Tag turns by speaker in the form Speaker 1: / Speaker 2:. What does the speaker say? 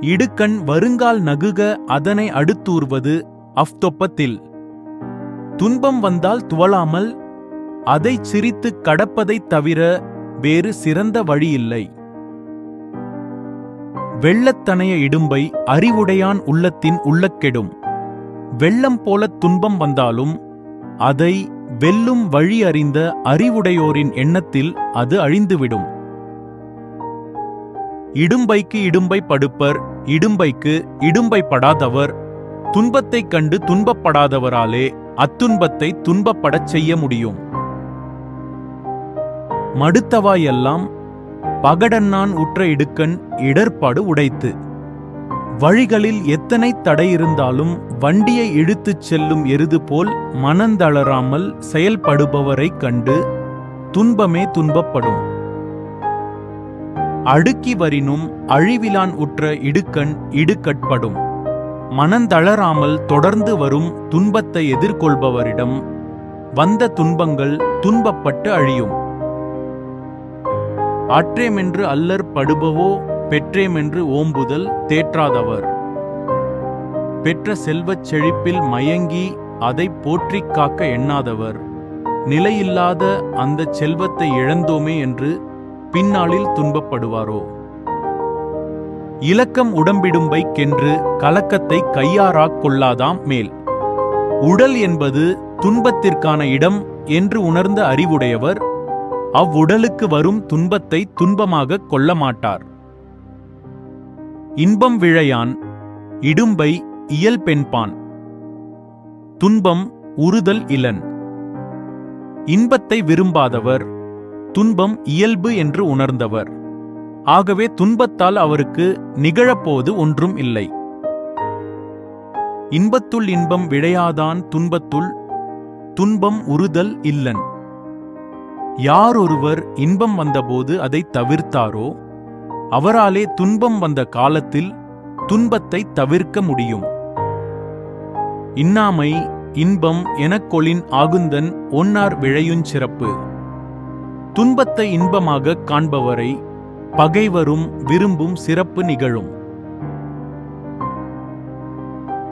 Speaker 1: இடுக்கண் வருங்கால் நகுக அதனை அடுத்தூர்வது அஃதொப்பத்தில். துன்பம் வந்தால் துவளாமல் அதைச் சிரித்துக் கடப்பதைத் தவிர வேறு சிறந்த வழியில்லை. வெள்ளத்தனைய இடும்பை அறிவுடையான் உள்ளத்தின் உள்ளக்கெடும். வெள்ளம் போலத் துன்பம் வந்தாலும் அதை வெல்லும் வழி அறிந்த அறிவுடையோரின் எண்ணத்தில் அது அழிந்துவிடும். இடும்பைக்கு இடும்பை படுப்பர், இடும்பைக்கு இடும்பை படாதவர். துன்பத்தைக் கண்டு துன்பப்படாதவராலே அத்துன்பத்தை துன்பப்படச் செய்ய முடியும். மடுத்தவாயெல்லாம் பகடன்னான் உற்ற இடுக்கண் இடர்பாடு உடைத்து. வழிகளில் எத்தனை தடையிருந்தாலும் வண்டியை இழுத்துச் செல்லும் எருது போல் மனந்தளராமல் செயல்படுபவரைக் கண்டு துன்பமே துன்பப்படும். அடுக்கி வரினும் அழிவிலான் உற்ற இடுக்கண் இடுக்கட்படும். மனந்தளராமல் தொடர்ந்து வரும் துன்பத்தை எதிர்கொள்பவரிடம் வந்த துன்பங்கள் துன்பப்பட்டு அழியும். ஆற்றேமென்று அல்லற் படுபவோ பெற்றேமென்று ஓம்புதல் தேற்றாதவர். பெற்ற செல்வச் செழிப்பில் மயங்கி அதைப் போற்றிக் காக்க எண்ணாதவர் நிலையில்லாத அந்தச் செல்வத்தை இழந்தோமே என்று பின்னாளில் துன்பப்படுவாரோ. இலக்கம் உடம்பிடும்பைக்கென்று கலக்கத்தை கையாறாக் கொள்ளாதாம் மேல். உடல் என்பது துன்பத்திற்கான இடம் என்று உணர்ந்த அறிவுடையவர் அவ்வுடலுக்கு வரும் துன்பத்தை துன்பமாகக் கொள்ள மாட்டார். இன்பம் விழையான் இடும்பை இயல்பென்பான். துன்பம் உறுதல் இலன். இன்பத்தை விரும்பாதவர் துன்பம் இயல்பு என்று உணர்ந்தவர். ஆகவே துன்பத்தால் அவருக்கு நிகழப்போது ஒன்றும் இல்லை. இன்பத்துள் இன்பம் விழையாதான் துன்பத்துள் துன்பம் உறுதல் இல்லன். யாரொருவர் இன்பம் வந்தபோது அதை தவிர்த்தாரோ அவராலே துன்பம் வந்த காலத்தில் துன்பத்தை தவிர்க்க முடியும். இன்னாமை இன்பம் எனக்கொளின் ஆகுந்தன் ஒன்னார் விழையுஞ் சிறப்பு. துன்பத்தை இன்பமாகக் காண்பவரை பகைவரும் விரும்பும் சிறப்பு நிகழும்.